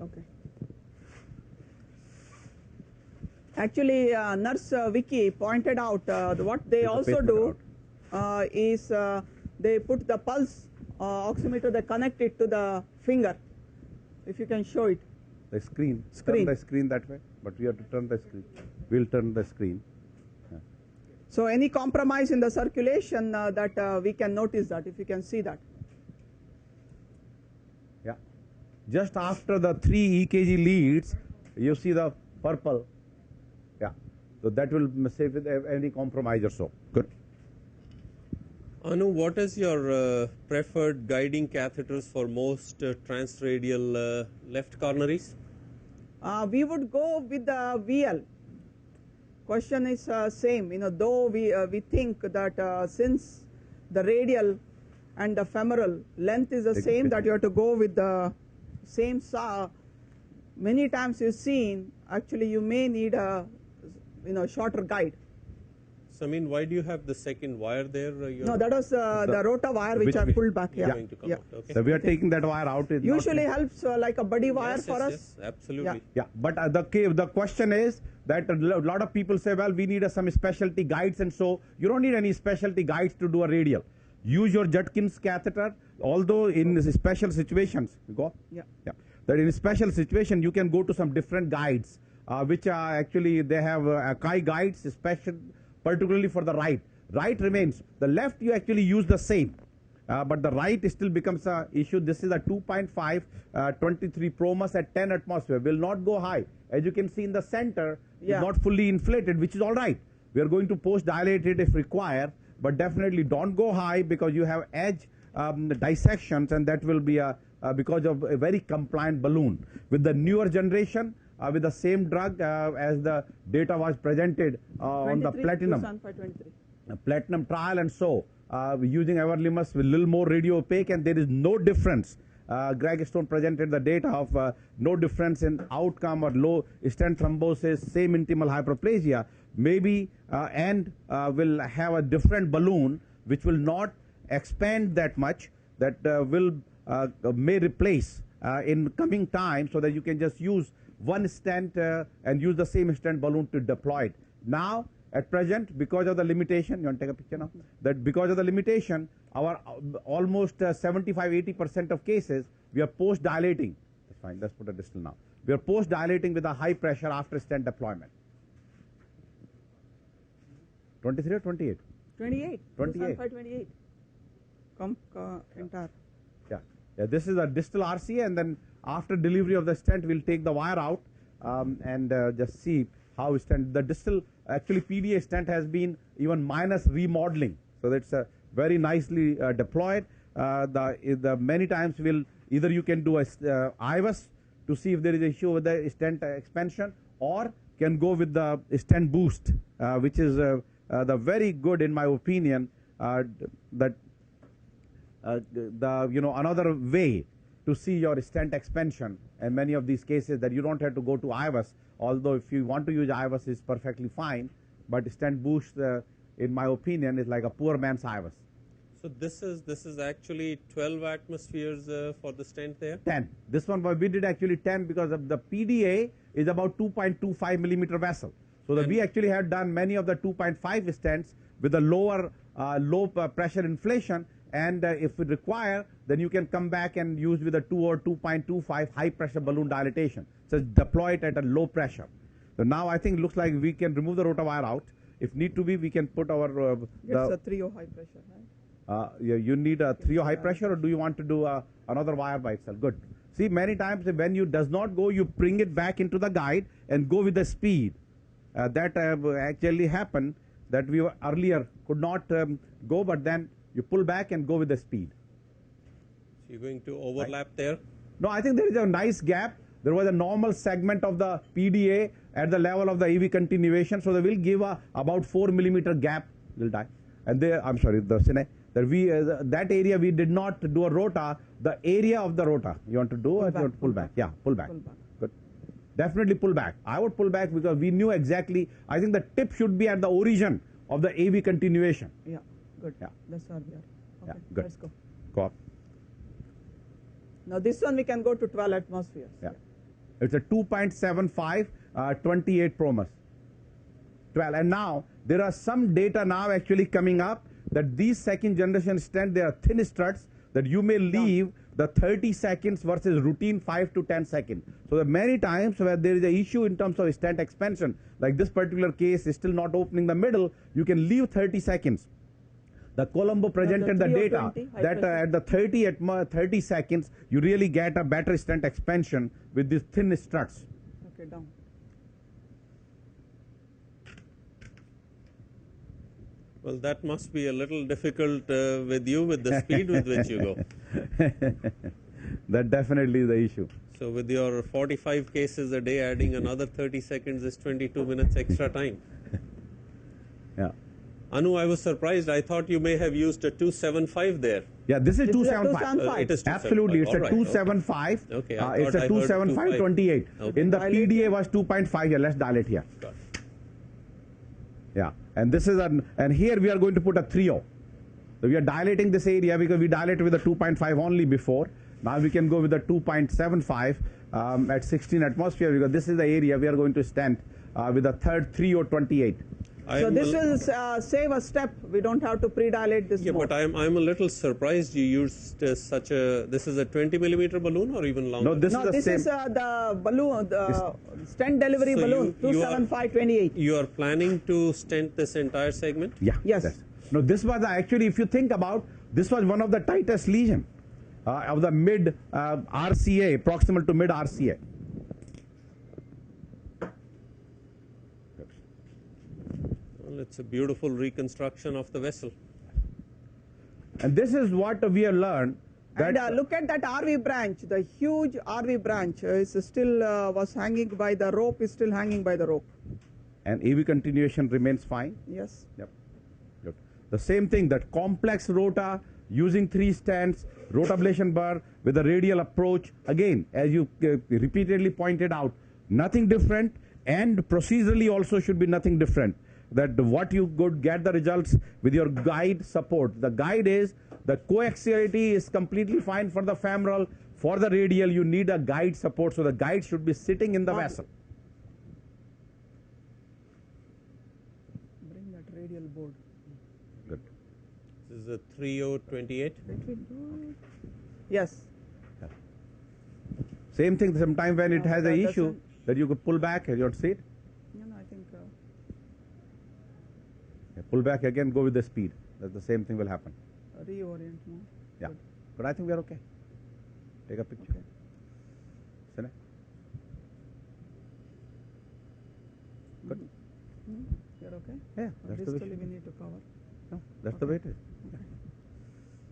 Okay. Actually, Nurse Vicky pointed out what they Take the also pacemaker do is they put the pulse oximeter, they connect it to the finger. If you can show it. The screen. Screen. Turn the screen that way, but we have to turn the screen. We'll turn the screen. Yeah. So any compromise in the circulation that we can notice that, if you can see that. Yeah. Just after the 3 EKG leads, you see the purple. Yeah. So that will save with any compromise or so. Good. Anu, what is your preferred guiding catheters for most transradial left coronaries? We would go with the VL. Question is same, you know, though we think that since the radial and the femoral length is the same, that you have to go with the same saw. Many times you've seen, actually you may need a shorter guide. So, I mean, why do you have the second wire there? No, that was the rota wire which I pulled back. Yeah, Going to come out. Okay. So we are taking that wire out. It's usually helps like a buddy wire Yes, for yes, us. yes, absolutely. Yeah. Yeah, but the question is that a lot of people say, well, we need some specialty guides, and so you don't need any specialty guides to do a radial. Use your Judkins catheter, although in special situations, Yeah. that in special situation you can go to some different guides, which are actually they have Akai guides, particularly for the right. Right remains. The left you actually use the same. But the right still becomes an issue. This is a 2.523 promus at 10 atmosphere. Will not go high. As you can see in the center, Yeah. is not fully inflated, which is all right. We are going to post dilate it if required, but definitely don't go high because you have edge dissections, and that will be because of a very compliant balloon. With the newer generation, with the same drug as the data was presented on the platinum. 23. Platinum trial, and so using everolimus with little more radio opaque, and there is no difference. Greg Stone presented the data of no difference in outcome or low stent thrombosis, same intimal hyperplasia, maybe and will have a different balloon which will not expand that much, that will may replace in coming time, so that you can just use one stent and use the same stent balloon to deploy it. Now at present, because of the limitation, you want to take a picture now? That because of the limitation, our almost 75-80% of cases, we are post-dilating. That's fine, let's put a distal now. We are post-dilating with a high pressure after stent deployment. 23 or 28? 28. 28. 28. Entire. Yeah. This is a distal RCA, and then after delivery of the stent, we'll take the wire out and just see how stent. The distal, actually PDA stent has been even minus remodeling, so that's very nicely deployed. The many times will either you can do a IVUS to see if there is an issue with the stent expansion, or can go with the stent boost, which is the very good, in my opinion, that the another way to see your stent expansion, and many of these cases that you don't have to go to IVUS, although if you want to use IVUS is perfectly fine, but stent boost, in my opinion, is like a poor man's IVUS. So this is actually 12 atmospheres for the stent there? 10. This one we did actually 10 because of the PDA is about 2.25 millimeter vessel. So that we actually had done many of the 2.5 stents with a lower low pressure inflation, and if we require, then you can come back and use with a 2 or 2.25 high pressure balloon dilatation. So deploy it at a low pressure. So now I think it looks like we can remove the rota wire out. If need to be, we can put our It's a 3O high pressure, right? you need a 3O high pressure, or do you want to do another wire by itself? Good. See, many times when you does not go, you bring it back into the guide and go with the speed. That actually happened, that we earlier could not go, but then you pull back and go with the speed. So you're going to overlap there? No, I think there is a nice gap. There was a normal segment of the PDA at the level of the AV continuation, so they will give a about 4 millimeter gap. Will die. And there, I'm sorry, the cine, that we that area we did not do a rota. The area of the rota you want to do, or you want to pull back? Yeah, pull back. Good. Definitely pull back. I would pull back because we knew exactly. I think the tip should be at the origin of the AV continuation. Yeah, good. Yeah. That's where we are. Yeah, Okay, good. let's go. Go up. Now this one we can go to 12 atmospheres. Yeah. It's a 2.75, 28 Promus. 12. And now there are some data now actually coming up that these second generation stent, they are thin struts that you may leave the 30 seconds versus routine 5 to 10 seconds. So there are many times where there is an issue in terms of stent expansion, like this particular case is still not opening the middle, you can leave 30 seconds. The Colombo presented the data that at the 30 seconds, you really get a better stent expansion with these thin struts. Okay, down. Well, that must be a little difficult with you, with the speed with which you go. That definitely is the issue. So with your 45 cases a day, adding another 30 seconds is 22 minutes extra time. Yeah. Anu, I was surprised. I thought you may have used a 275 there. Yeah, this is This is a 275. It is 275. Absolutely, it's All a right, 275. Okay, I It's thought a I heard 275 28. Okay. In the Dilate PDA was 2.5 here. Let's dilate here. Got it. Yeah, and this is and here we are going to put a 3O. So we are dilating this area because we dilated with a 2.5 only before. Now we can go with a 2.75 at 16 atmosphere because this is the area we are going to stent with a third 3O 28. So this will save a step. We don't have to pre-dilate this Yeah, more. but I'm a little surprised you used such a. This is a 20 millimeter balloon or even longer? No, this No, is the this same. is the balloon, the stent delivery So balloon, you are- 275/28. You are planning to stent this entire segment? Yeah. Yes. No, this was actually, if you think about, this was one of the tightest lesion of the mid RCA, proximal to mid RCA. Well, it's a beautiful reconstruction of the vessel. And this is what we have learned. That And look at that RV branch, the huge RV branch is still was hanging by the rope, is still hanging by the rope. and AV continuation remains fine. Yes. Yep. Good. The same thing, that complex rota using 3 stents, rota ablation burr with a radial approach. Again, as you repeatedly pointed out, nothing different, and procedurally also should be nothing different. That what you could get the results with your guide support. The guide is the coaxiality is completely fine for the femoral. For the radial, you need a guide support, so the guide should be sitting in the vessel. Bring that radial board. Good. This is a 3028. Yes. Same thing, sometime when it No, has that an issue, doesn't- that you could pull back, you don't see it? No, I think. Pull back again, go with the speed. That's the same thing will happen. Reorient more. Yeah. But I think we are okay. Take a picture. Okay. Sine? Good. You're okay? Yeah, that's the way. Distally we need to cover. No, that's the way it is.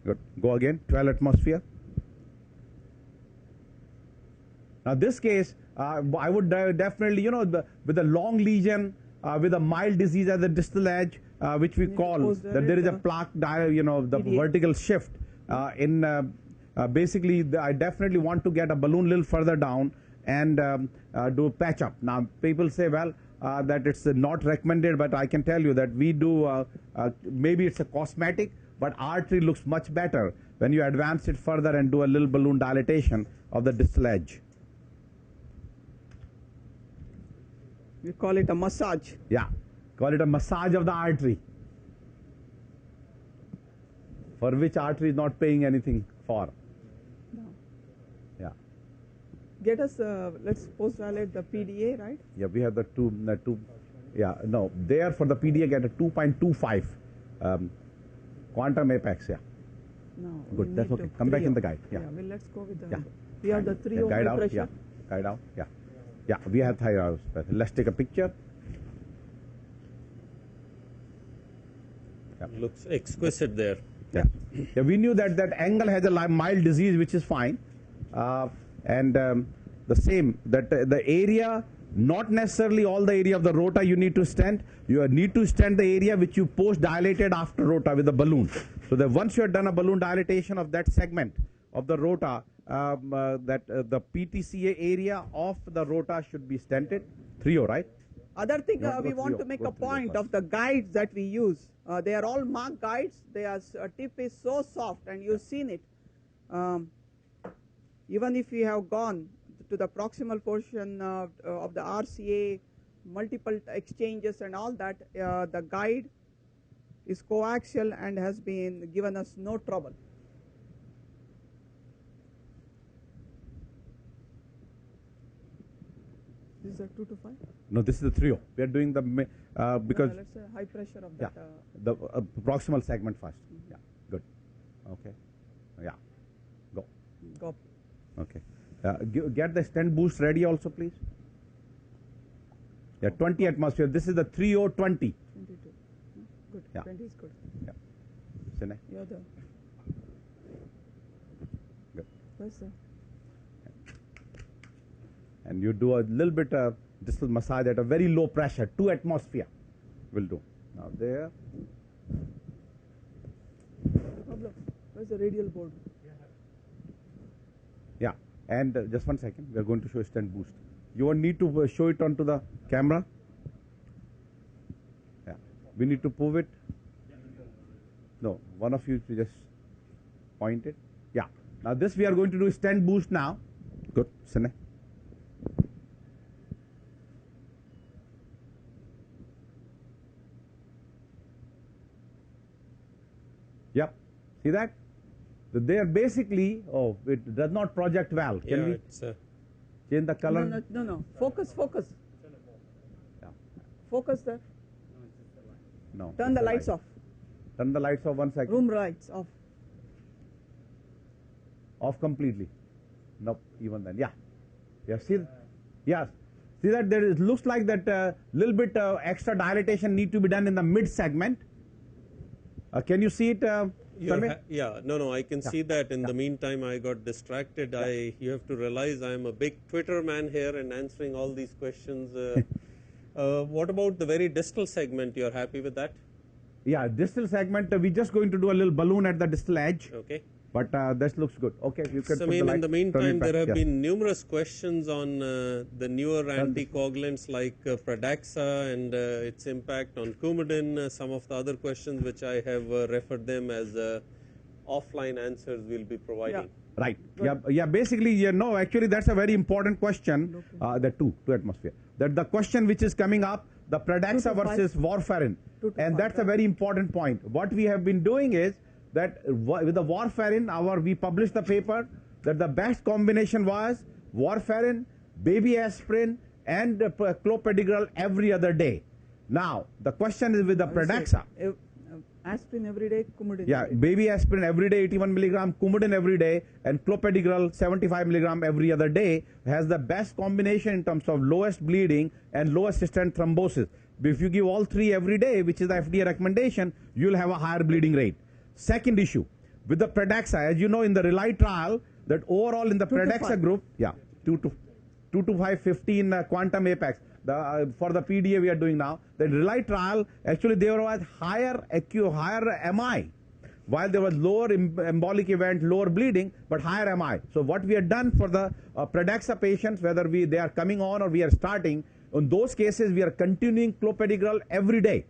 Good. Go again, 12 atmosphere. Now this case, I would definitely, you know, with a long lesion, with a mild disease at the distal edge, which we Need to call pose that there is a the plaque, the PDA. vertical shift basically I definitely want to get a balloon a little further down and do patch up. Now people say, well, that it's not recommended, but I can tell you that we do, maybe it's a cosmetic, but artery looks much better when you advance it further and do a little balloon dilatation of the distal edge. We call it a massage. Yeah, call it a massage of the artery, for which artery is not paying anything for. No. Yeah. Get us, let's post-dilate the PDA, right? Yeah, we have the two, yeah, no, there for the PDA get a 2.25 quantum apex, yeah. No. Good, that's okay. Come back in the guide, yeah. Well, let's go with the, Yeah. we have the 3 Yeah, ohm guide high out, pressure. yeah, guide out, yeah. Yeah, we have thyroid. Let's take a picture. Yeah. Looks exquisite there. Yeah. Yeah, we knew that that angle has a mild disease, which is fine. And the same, that the area, not necessarily all the area of the rota you need to stent. You need to stent the area which you post dilated after rota with a balloon. So that once you have done a balloon dilatation of that segment of the rota, the PTCA area of the rota should be stented. 3O, right? Other thing Go we to want your- to make go a to your point first. of the guides that we use. They are all mark guides. Their tip is so soft, and you've seen it. Even if you have gone to the proximal portion of the RCA, multiple exchanges and all that, the guide is coaxial and has been given us no trouble. This is a 2 to 5? No, this is the 3O. We are doing the, because, Let's say high pressure of yeah, that. the proximal segment first. Yeah, good. Okay. Yeah, go. Go. Okay. Get the stent boost ready also, please. Yeah, 20 atmosphere. This is the 3020. 22. Good. Yeah. 20 is good. Yeah. Sine. You're the. Good. Where's the? And you do a little bit of distal massage at a very low pressure, 2 atmosphere will do. Now there. Pablo, where's the radial board? Yeah. And just 1 second. We are going to show stent boost. You won't need to show it onto the camera. Yeah. We need to move it. No, one of you just point it. Yeah. Now this we are going to do stent boost now. Good. Sine. Yep. See that? They are basically, oh, it does not project well. Can Yeah, we it's change the color? No. Focus. Yeah. Focus there. No. Turn it's the lights light. off. Turn the lights off 1 second. Room lights off. Off completely. Nope, even then. Yeah. Yeah, see? Yes. See that there is, looks like that little bit extra dilatation need to be done in the mid segment. Can you see it, Samir? yeah, no, I can see that. In the meantime, I got distracted. You have to realize I am a big Twitter man here and answering all these questions. What about the very distal segment? You're happy with that? Yeah, distal segment, we're just going to do a little balloon at the distal edge. Okay. But this looks good. Okay, you can put the Sameer, light. in the turn meantime, it back. there have Yes. been numerous questions on the newer anticoagulants like Pradaxa and its impact on Coumadin. Some of the other questions which I have referred them as offline answers we'll be providing. Right. Yeah. Basically, actually, that's a very important question. The two atmosphere. That the question which is coming up, the Pradaxa 2 to 5. versus warfarin, 2 to and 5, that's a very important point. What we have been doing is that with the warfarin, we published the paper that the best combination was warfarin, baby aspirin, and clopidogrel every other day. Now the question is with the Pradaxa. Aspirin every day, Coumadin. Yeah, every day. baby aspirin every day 81 milligram, Coumadin every day, and clopidogrel 75 milligram every other day has the best combination in terms of lowest bleeding and lowest stent thrombosis. If you give all three every day, which is the FDA recommendation, you'll have a higher bleeding rate. Second issue, with the Pradaxa, as you know in the Rely trial, that overall in the 2 to Pradaxa 5. group, 2 to 5, 15 quantum apex. For the PDA we are doing now, the Rely trial, actually they were at higher MI. while there was lower embolic event, lower bleeding, but higher MI. So what we have done for the Pradaxa patients, whether they are coming on or we are starting, in those cases we are continuing clopidogrel every day.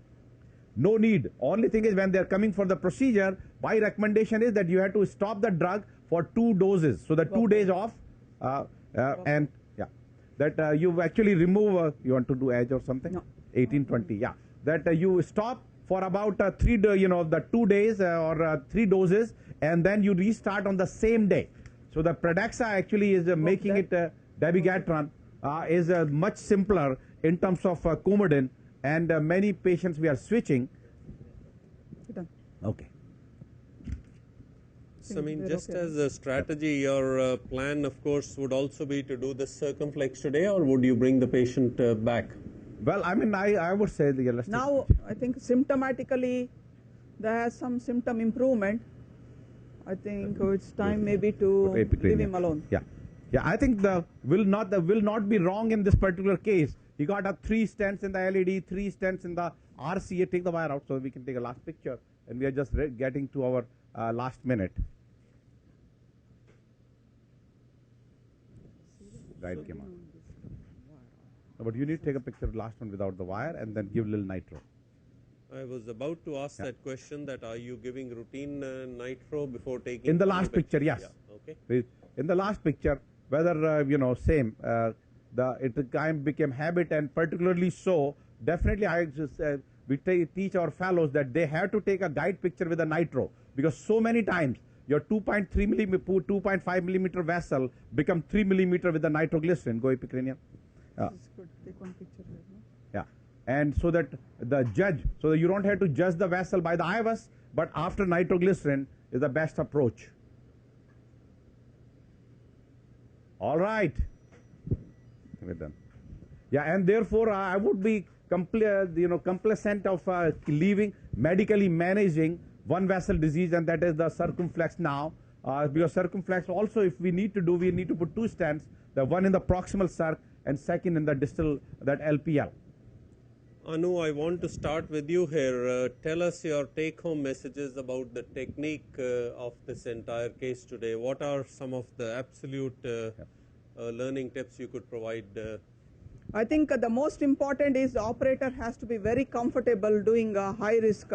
No need. Only thing is when they are coming for the procedure, my recommendation is that you have to stop the drug for 2 doses. So the 2 days off, and yeah, that you actually remove. You want to do edge or something? No. 1820. Yeah, that you stop for about the 2 days or 3 doses, and then you restart on the same day. So the Pradaxa actually is making it dabigatran is much simpler in terms of Coumadin, and many patients we are switching. Done. Okay. So, I mean, just as a strategy, your plan, of course, would also be to do the circumflex today, or would you bring the patient back? Well, I mean, I would say the elastic. Now, I think symptomatically there has some symptom improvement. I think it's time maybe to leave him alone. Yeah, yeah. I think will not be wrong in this particular case. He got up 3 stents in the LED, 3 stents in the RCA. Take the wire out so we can take a last picture, and we are just getting to our last minute. Right came out. But you need to take a picture of the last one without the wire and then give a little nitro. I was about to ask that question, that are you giving routine nitro before taking? In the last picture, yes. Yeah, okay. In the last picture, whether, same, it became habit, and particularly so, definitely we teach our fellows that they have to take a guide picture with a nitro, because so many times your 2.5 millimeter vessel become 3 millimeter with the nitroglycerin. Go epicranial. This is good. Take one picture here. No? Yeah, and so that so that you don't have to judge the vessel by the IVUS, but after nitroglycerin is the best approach. All right, we're done. Yeah, and therefore I would be complacent of leaving medically managing one vessel disease, and that is the circumflex now, because circumflex also, if we need to put 2 stents, the one in the proximal circ and second in the distal, that LPL. Anu, I want to start with you here. Tell us your take-home messages about the technique of this entire case today. What are some of the absolute learning tips you could provide? I think the most important is the operator has to be very comfortable doing high-risk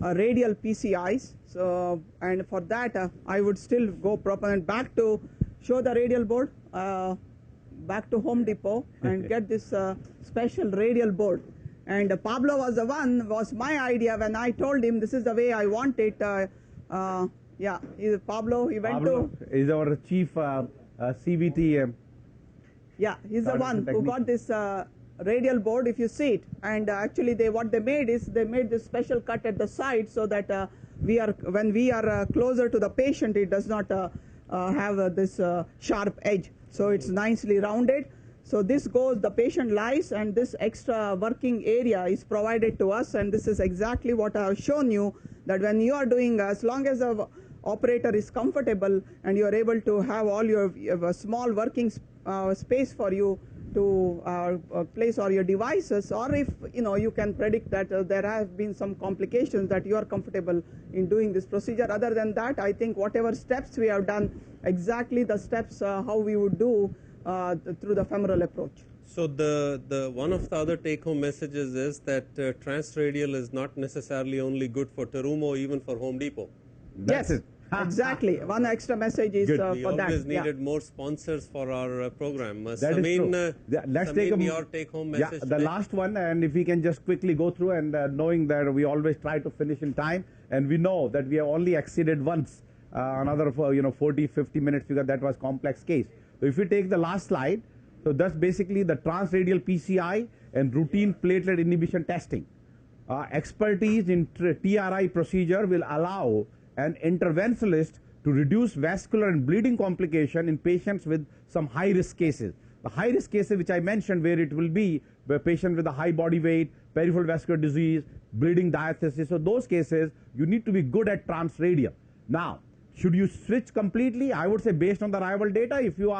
radial PCIs. So, and for that, I would still go proponent back to show the radial board, back to Home Depot and get this special radial board. And Pablo was my idea when I told him this is the way I want it. Yeah, Pablo, he went Pablo is our chief CVT. Yeah, he's the one who got this radial board, if you see it. And actually what they made is they made this special cut at the side so that when we are closer to the patient, it does not have this sharp edge. So it's nicely rounded. So this goes, the patient lies, and this extra working area is provided to us, and this is exactly what I have shown you, that when you are doing, as long as the operator is comfortable and you are able to have all your small working space for you to place all your devices, or if you can predict that there have been some complications, that you are comfortable in doing this procedure. Other than that, I think whatever steps we have done, exactly the steps how we would do through the femoral approach. So the one of the other take-home messages is that transradial is not necessarily only good for Terumo, even for Home Depot. That's it. Exactly. One extra message is We for that. always needed more sponsors for our program. That is true. Let's take your take-home message. The last one, and if we can just quickly go through, and knowing that we always try to finish in time, and we know that we have only exceeded once another 40-50 minutes, because that was complex case. So if you take the last slide, so that's basically the transradial PCI and routine platelet inhibition testing. Expertise in TRI procedure will allow an interventionalist to reduce vascular and bleeding complication in patients with some high-risk cases. The high-risk cases which I mentioned, where it will be a patient with a high body weight, peripheral vascular disease, bleeding diathesis. So those cases, you need to be good at transradial. Now, should you switch completely? I would say based on the arrival data, if you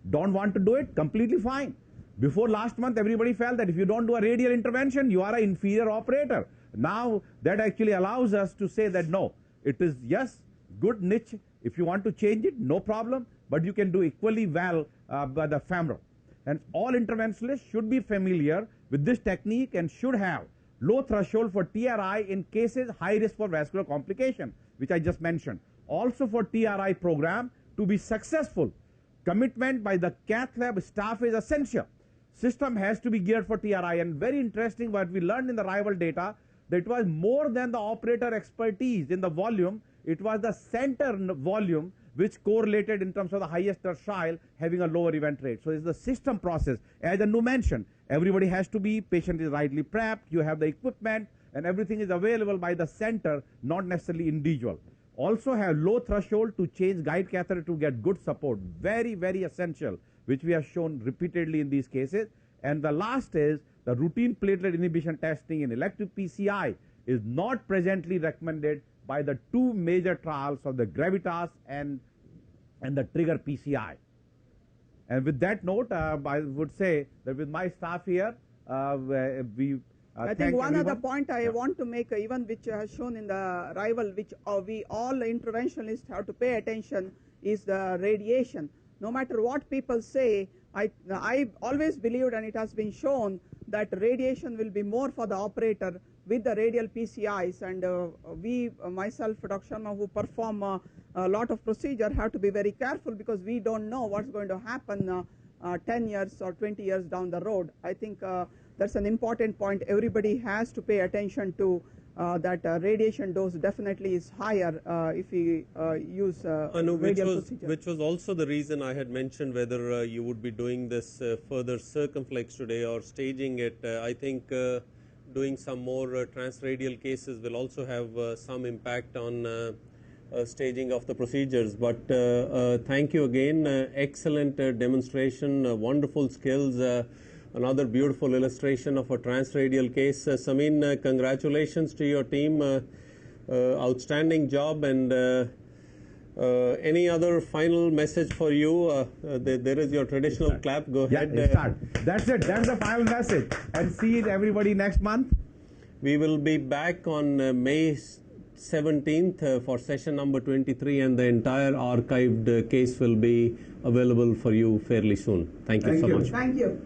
don't want to do it, completely fine. Before last month, everybody felt that if you don't do a radial intervention, you are an inferior operator. Now, that actually allows us to say that no, It is, yes, good niche. If you want to change it, no problem, but you can do equally well by the femoral. And all interventionalists should be familiar with this technique and should have low threshold for TRI in cases high risk for vascular complication, which I just mentioned. Also for TRI program to be successful, commitment by the cath lab staff is essential. System has to be geared for TRI, and very interesting what we learned in the rival data, that it was more than the operator expertise in the volume, it was the center volume which correlated in terms of the highest tertile having a lower event rate. So it's the system process. As Anu mentioned, everybody has to be, patient is rightly prepped, you have the equipment, and everything is available by the center, not necessarily individual. Also have low threshold to change guide catheter to get good support. Very, very essential, which we have shown repeatedly in these cases. And the last is the routine platelet inhibition testing in elective PCI is not presently recommended by the two major trials of the Gravitas and the Trigger PCI. And with that note, I would say that with my staff here, I think one other point I want to make, even which has shown in the rival, which we all interventionalists have to pay attention, is the radiation. No matter what people say, I always believed, and it has been shown, that radiation will be more for the operator with the radial PCIs, and we, myself, Dr. Sharma, who perform a lot of procedure, have to be very careful because we don't know what's going to happen 10 years or 20 years down the road. I think that's an important point. Everybody has to pay attention to that radiation dose definitely is higher if we use radial procedure. Which was also the reason I had mentioned whether you would be doing this further circumflex today or staging it. I think doing some more transradial cases will also have some impact on staging of the procedures. But thank you again. Excellent demonstration, wonderful skills. Another beautiful illustration of a transradial case. Samin, congratulations to your team. Outstanding job. And any other final message for you? There is your traditional clap. Go ahead. Start. That's it. That's the final message. And see everybody next month. We will be back on May 17th for session number 23, and the entire archived case will be available for you fairly soon. Thank you so much. Thank you.